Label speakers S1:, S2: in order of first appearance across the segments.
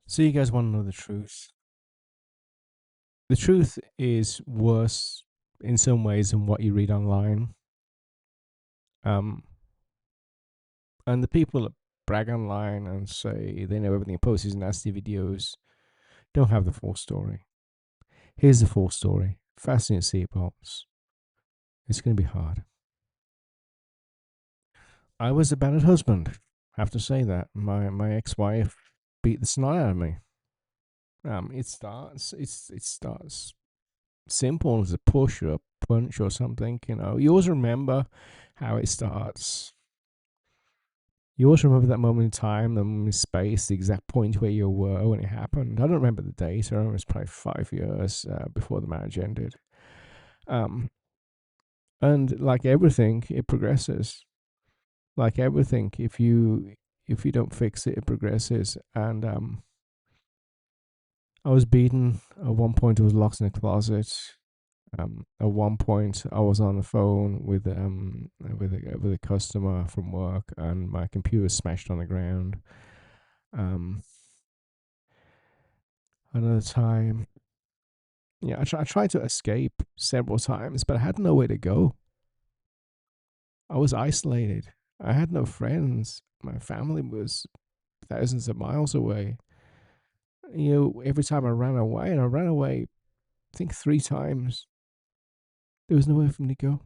S1: So you guys want to know the truth? The truth is worse in some ways than what you read online. Um, and the people that brag online and say they know everything, post these nasty videos, don't have the full story. Here's the full story. Fasten your seatbelts. It's going to be hard. I was a bad husband. Have to say that my ex-wife beat the snot out of me. It starts simple as a push or a punch or something. You always remember how it starts. You always remember that moment in time, the moment in space, the exact point where you were when it happened. I don't remember the date. I remember it was probably 5 years before the marriage ended. Um, and like everything, it progresses. Like everything, if you don't fix it, it progresses. And I was beaten. At one point, I was locked in a closet. At one point, I was on the phone with a customer from work, and my computer smashed on the ground. Um, Another time, yeah, I tried to escape several times, but I had nowhere to go. I was isolated. I had no friends. My family was thousands of miles away. Every time I ran away, and I ran away, I think 3 times, there was nowhere for me to go.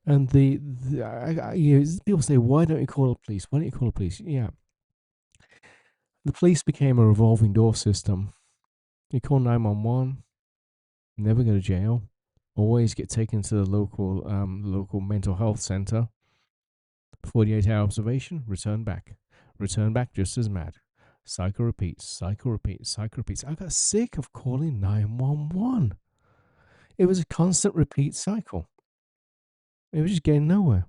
S1: And people say, why don't you call the police? Why don't you call the police? Yeah, the police became a revolving door system. You call 911, never go to jail, always get taken to the local mental health center. 48-hour observation, return back just as mad. Cycle repeats, cycle repeats, cycle repeats. I got sick of calling 911. It was a constant repeat cycle. It was just getting nowhere.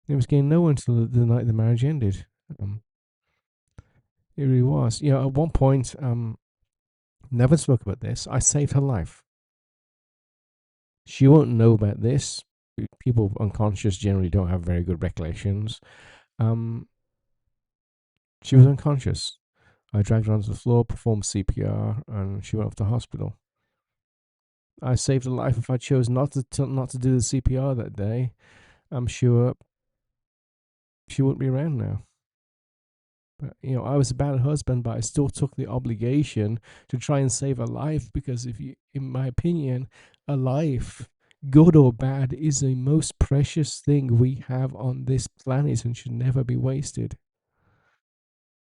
S1: It was getting nowhere until the night the marriage ended. Um, it really was. At one point, never spoke about this. I saved her life. She won't know about this. People unconscious generally don't have very good recollections. Um, she was unconscious. I dragged her onto the floor, performed CPR, and she went off to hospital. I saved her life. If I chose not to do the CPR that day, I'm sure she wouldn't be around now. But I was a bad husband, but I still took the obligation to try and save a life because, in my opinion, a life, good or bad, is the most precious thing we have on this planet and should never be wasted.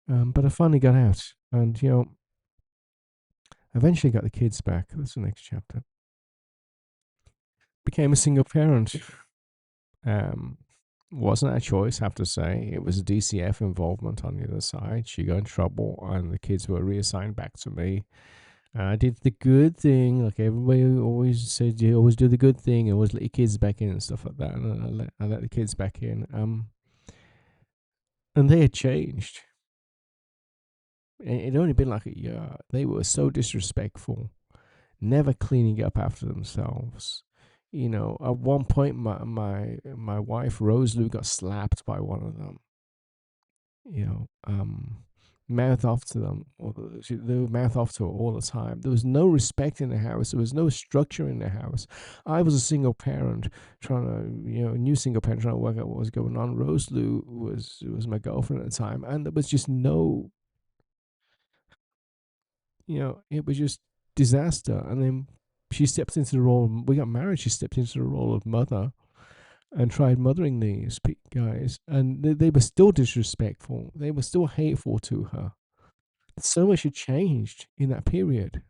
S1: But I finally got out, and eventually got the kids back. That's the next chapter. Became a single parent. Um, wasn't a choice, I have to say. It was a DCF involvement on the other side. She got in trouble, and the kids were reassigned back to me. I did the good thing, like everybody always said. You always do the good thing, and always let your kids back in and stuff like that. And I let the kids back in. And they had changed. It had only been like a year. They were so disrespectful, never cleaning up after themselves. At one point, my wife Rosalie got slapped by one of them. you know, um, Mouth off to them. Or they would mouth off to her all the time. There was no respect in the house. There was no structure in the house. I was a single parent trying to, new single parent trying to work out what was going on. Rose Lou was my girlfriend at the time, and there was just no, it was just disaster. And then she stepped into the role. We got married. She stepped into the role of mother and tried mothering these guys, and they were still disrespectful. They were still hateful to her. So much had changed in that period.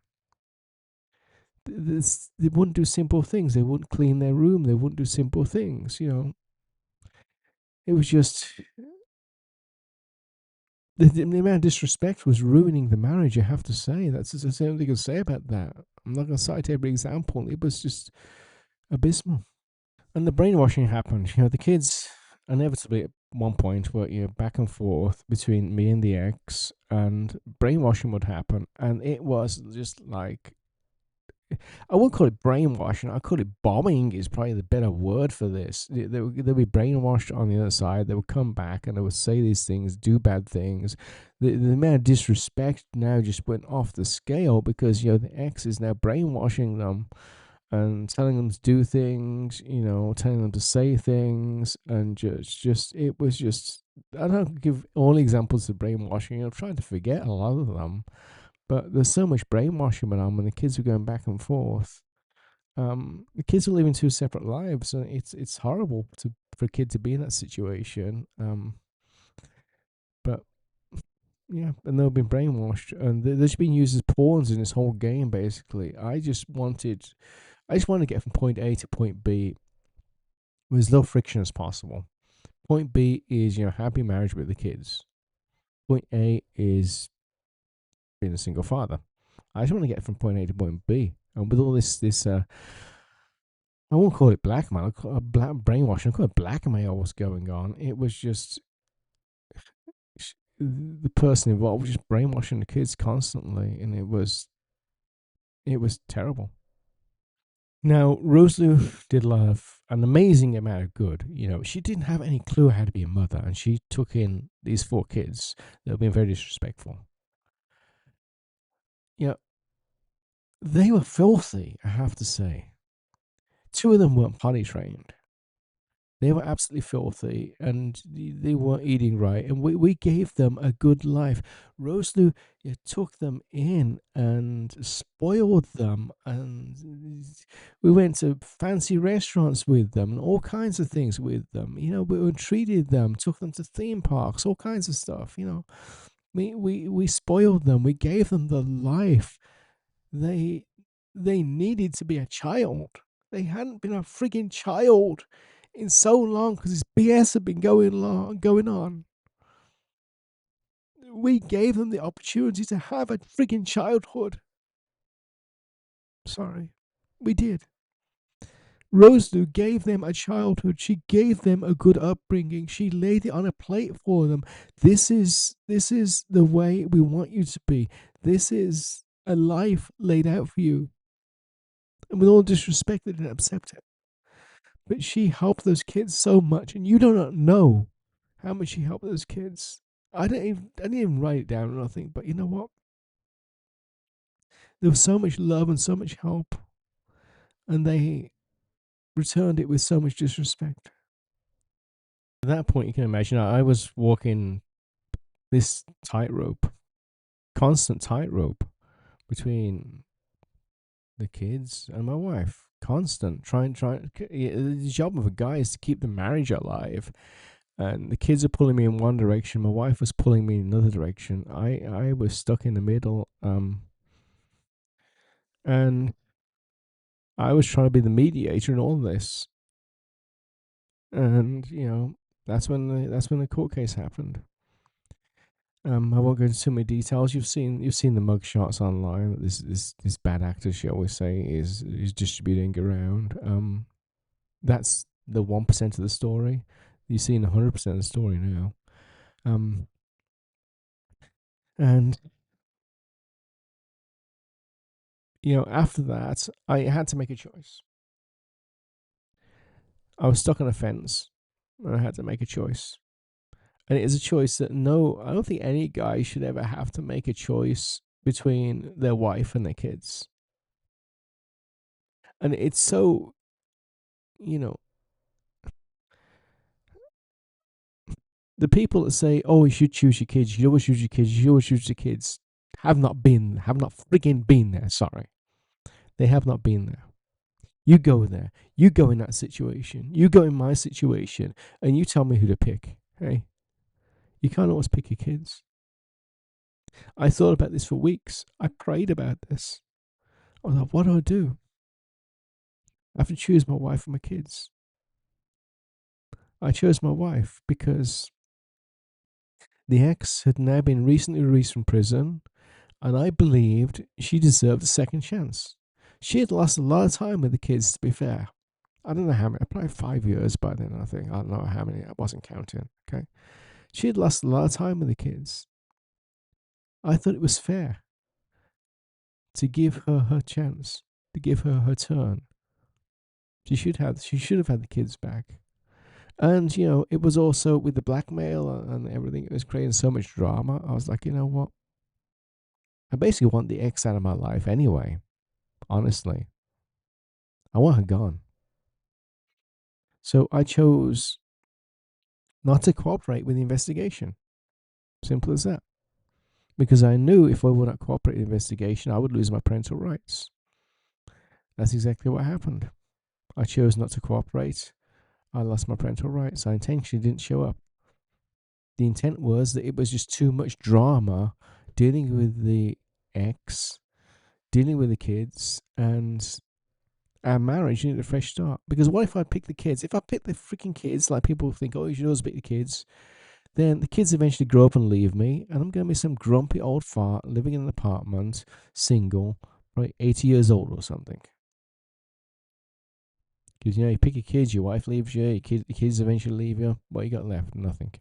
S1: They wouldn't do simple things. They wouldn't clean their room. They wouldn't do simple things. It was just the amount of disrespect was ruining the marriage. I have to say that's the only thing I can say about that. I'm not going to cite every example. It was just abysmal. And the brainwashing happened. The kids inevitably at one point were back and forth between me and the ex, and brainwashing would happen, and it was just like I wouldn't call it brainwashing. I call it bombing is probably the better word for this. They'll be brainwashed on the other side. They would come back and they would say these things, do bad things. The amount of disrespect now just went off the scale because the ex is now brainwashing them and telling them to do things, telling them to say things, and just it was just. I don't give all examples of brainwashing. I'm trying to forget a lot of them, but there's so much brainwashing going on when the kids are going back and forth. The kids are living two separate lives, and it's horrible for a kid to be in that situation. But yeah, and they've been brainwashed, and they're just being used as pawns in this whole game. Basically, I just wanted to get from point A to point B with as low friction as possible. Point B is happy marriage with the kids. Point A is being a single father. I just want to get from point A to point B, and with all this I won't call it blackmail. I'll call it brainwashing. I call it blackmail. What's going on? It was just the person involved was just brainwashing the kids constantly, and it was terrible. Now, Rosalou did a lot of an amazing amount of good. She didn't have any clue how to be a mother, and she took in these four kids that were being very disrespectful. You know, they were filthy, I have to say. Two of them weren't potty trained. They were absolutely filthy and they weren't eating right. And we gave them a good life. Rosalou took them in and spoiled them. And we went to fancy restaurants with them and all kinds of things with them. We treated them, took them to theme parks, all kinds of stuff. We spoiled them. We gave them the life they needed to be a child. They hadn't been a frigging child in so long because this BS had been going on. We gave them the opportunity to have a frigging childhood. Sorry, we did. Rosalou gave them a childhood. She gave them a good upbringing. She laid it on a plate for them. This is the way we want you to be. This is a life laid out for you. And with all disrespect, they didn't accept it. But she helped those kids so much, and you do not know how much she helped those kids. I didn't even write it down or nothing, but you know what? There was so much love and so much help, and they returned it with so much disrespect. At that point, you can imagine I was walking this tightrope, constant tightrope between the kids and my wife. Constant, trying. The job of a guy is to keep the marriage alive, and the kids are pulling me in one direction. My wife was pulling me in another direction. I was stuck in the middle. And I was trying to be the mediator in all this. And that's when the court case happened. I won't go into too many details. You've seen the mug shots online that this bad actor, shall we say, is distributing around. That's the 1% of the story. You've seen 100% of the story now. And after that, I had to make a choice. I was stuck on a fence, and I had to make a choice. And it is a choice that I don't think any guy should ever have to make a choice between their wife and their kids. And it's so, you know, the people that say, "Oh, you should choose your kids. You should always choose your kids. You should always choose your kids," have not frigging been there. Sorry, they have not been there. You go there. You go in that situation. You go in my situation, and you tell me who to pick. Hey, you can't always pick your kids. I thought about this for weeks. I prayed about this. I was like, what do I do? I have to choose my wife and my kids. I chose my wife because the ex had now been recently released from prison, and I believed she deserved a second chance. She had lost a lot of time with the kids, to be fair. I don't know how many, probably 5 years by then, I think. I don't know how many, I wasn't counting, okay? She had lost a lot of time with the kids. I thought it was fair to give her her chance. to give her her turn. She should have had the kids back. And it was also with the blackmail and everything. It was creating so much drama. I was like, you know what? I basically want the ex out of my life anyway. Honestly, I want her gone. So I chose not to cooperate with the investigation. Simple as that. Because I knew if I would not cooperate with the investigation, I would lose my parental rights. That's exactly what happened. I chose not to cooperate. I lost my parental rights. I intentionally didn't show up. The intent was that it was just too much drama dealing with the ex, dealing with the kids, and our marriage needed a fresh start. Because what if I pick the kids? If I pick the freaking kids, like people think, oh, you should always pick the kids, then the kids eventually grow up and leave me, and I'm going to be some grumpy old fart living in an apartment, single, probably 80 years old or something. Because, you pick your kids, your wife leaves you, the kids eventually leave you. What you got left? Nothing.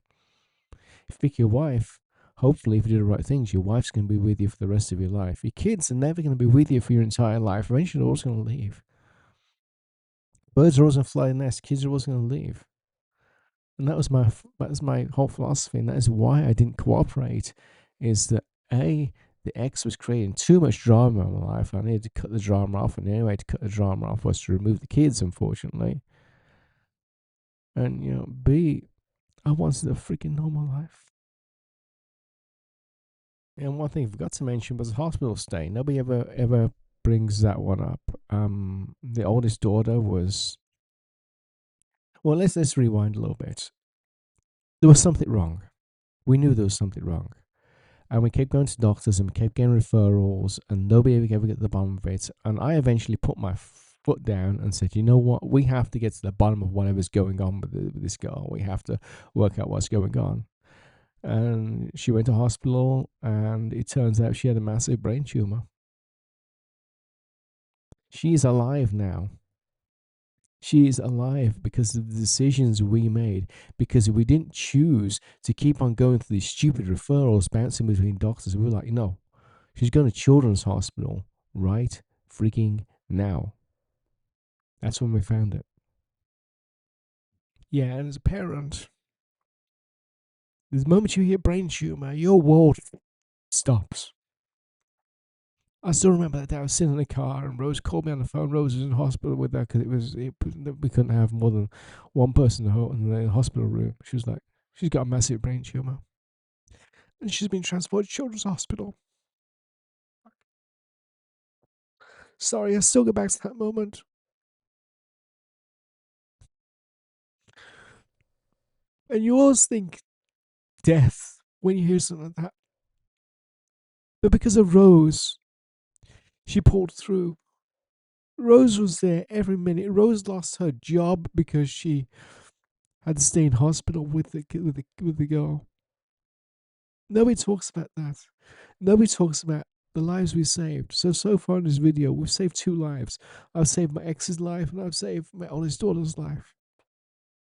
S1: If you pick your wife, hopefully, if you do the right things, your wife's going to be with you for the rest of your life. Your kids are never going to be with you for your entire life. Eventually, they're always going to leave. Birds are always going to fly in the nest. Kids are always going to leave. And that was my whole philosophy, and that is why I didn't cooperate. Is that the ex was creating too much drama in my life. I needed to cut the drama off, and the only way to cut the drama off was to remove the kids, unfortunately. And B, I wanted a freaking normal life. And one thing I forgot to mention was the hospital stay. Nobody ever brings that one up. The oldest daughter was. Well, let's rewind a little bit. There was something wrong. We knew there was something wrong, and we kept going to doctors and we kept getting referrals, and nobody ever get to the bottom of it. And I eventually put my foot down and said, you know what? We have to get to the bottom of whatever's going on with this girl. We have to work out what's going on. And she went to hospital, and it turns out she had a massive brain tumor. She's alive now. She is alive because of the decisions we made. Because we didn't choose to keep on going through these stupid referrals, bouncing between doctors. We were like, no, she's going to children's hospital right freaking now. That's when we found it. Yeah, and as a parent, the moment you hear brain tumor, your world stops. I still remember that day I was sitting in the car and Rose called me on the phone. Rose was in hospital with her because we couldn't have more than one person in the hospital room. She was like, she's got a massive brain tumor and she's been transported to Children's Hospital. Sorry, I still go back to that moment. And you always think death when you hear something like that. But because of Rose, she pulled through. Rose was there every minute. Rose lost her job because she had to stay in hospital with the girl. Nobody talks about that. Nobody talks about the lives we saved. So far in this video, we've saved 2 lives. I've saved my ex's life, and I've saved my oldest daughter's life.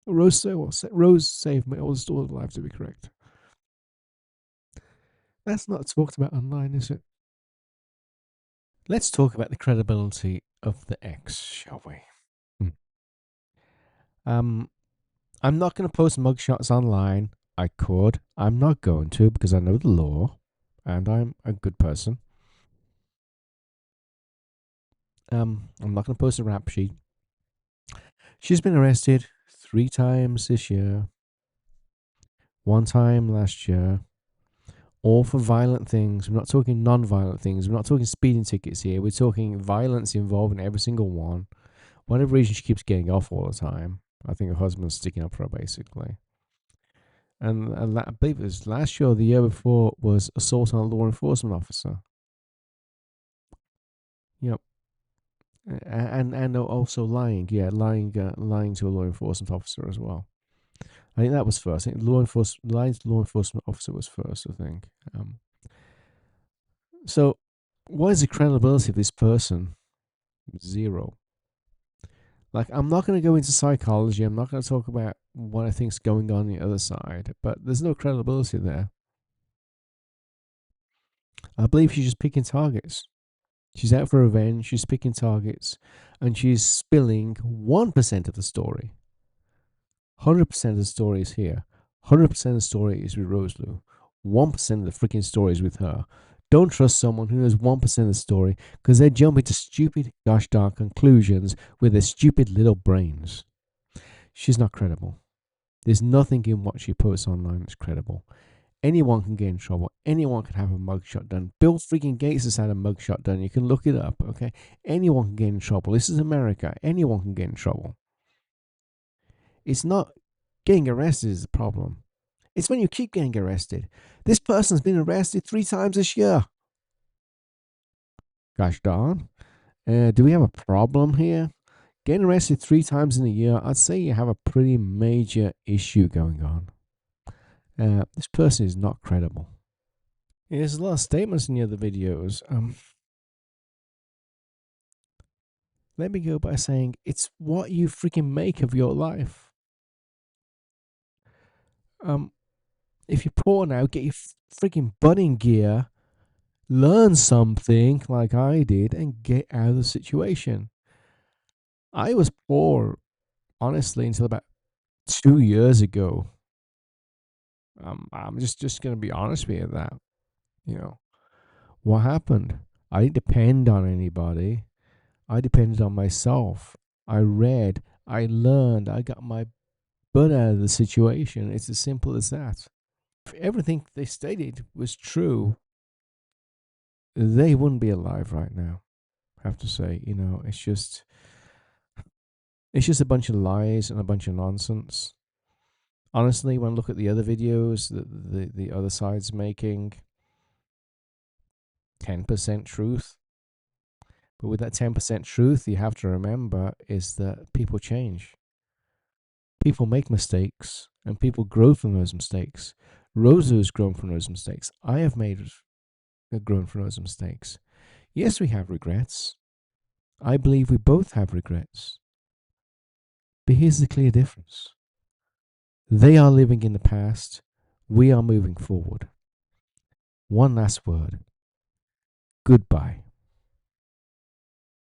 S1: Rose saved my oldest daughter's life, to be correct. That's not talked about online, is it? Let's talk about the credibility of the ex, shall we? Um, I'm not going to post mugshots online. I could. I'm not going to because I know the law, and I'm a good person. I'm not going to post a rap sheet. She's been arrested 3 times this year, 1 time last year, all for violent things. We're not talking non-violent things. We're not talking speeding tickets here. We're talking violence involved in every single one. Whatever reason she keeps getting off all the time. I think her husband's sticking up for her, basically. And I believe it was last year or the year before was assault on a law enforcement officer. Yep. And also lying, lying to a law enforcement officer as well. I think that was first. I think lying to law enforcement officer was first. I think. So, what is the credibility of this person? Zero. Like, I'm not going to go into psychology. I'm not going to talk about what I think's going on the other side. But there's no credibility there. I believe she's just picking targets. She's out for revenge, she's picking targets, and she's spilling 1% of the story. 100% of the story is here. 100% of the story is with Roselou. 1% of the freaking story is with her. Don't trust someone who knows 1% of the story because they jump into stupid, gosh darn conclusions with their stupid little brains. She's not credible. There's nothing in what she posts online that's credible. Anyone can get in trouble. Anyone can have a mugshot done. Bill freaking Gates has had a mugshot done. You can look it up, okay? Anyone can get in trouble. This is America. Anyone can get in trouble. It's not getting arrested is the problem. It's when you keep getting arrested. This person's been arrested 3 times this year. Gosh darn. Do we have a problem here? Getting arrested 3 times in a year, I'd say you have a pretty major issue going on. This person is not credible. There's a lot of statements in the other videos. Let me go by saying it's what you freaking make of your life. If you're poor now, get your freaking butt in gear, learn something like I did, and get out of the situation. I was poor, honestly, until about 2 years ago. I'm just gonna be honest with you that, you know, what happened. I didn't depend on anybody. I depended on myself. I read, I learned, I got my butt out of the situation. It's as simple as that. If everything they stated was true, they wouldn't be alive right now. I have to say, it's just a bunch of lies and a bunch of nonsense. Honestly, when I look at the other videos that the other side's making, 10% truth. But with that 10% truth, you have to remember is that people change. People make mistakes and people grow from those mistakes. Rosa has grown from those mistakes. I have grown from those mistakes. Yes, we have regrets. I believe we both have regrets. But here's the clear difference. They are living in the past. We are moving forward. One last word. Goodbye.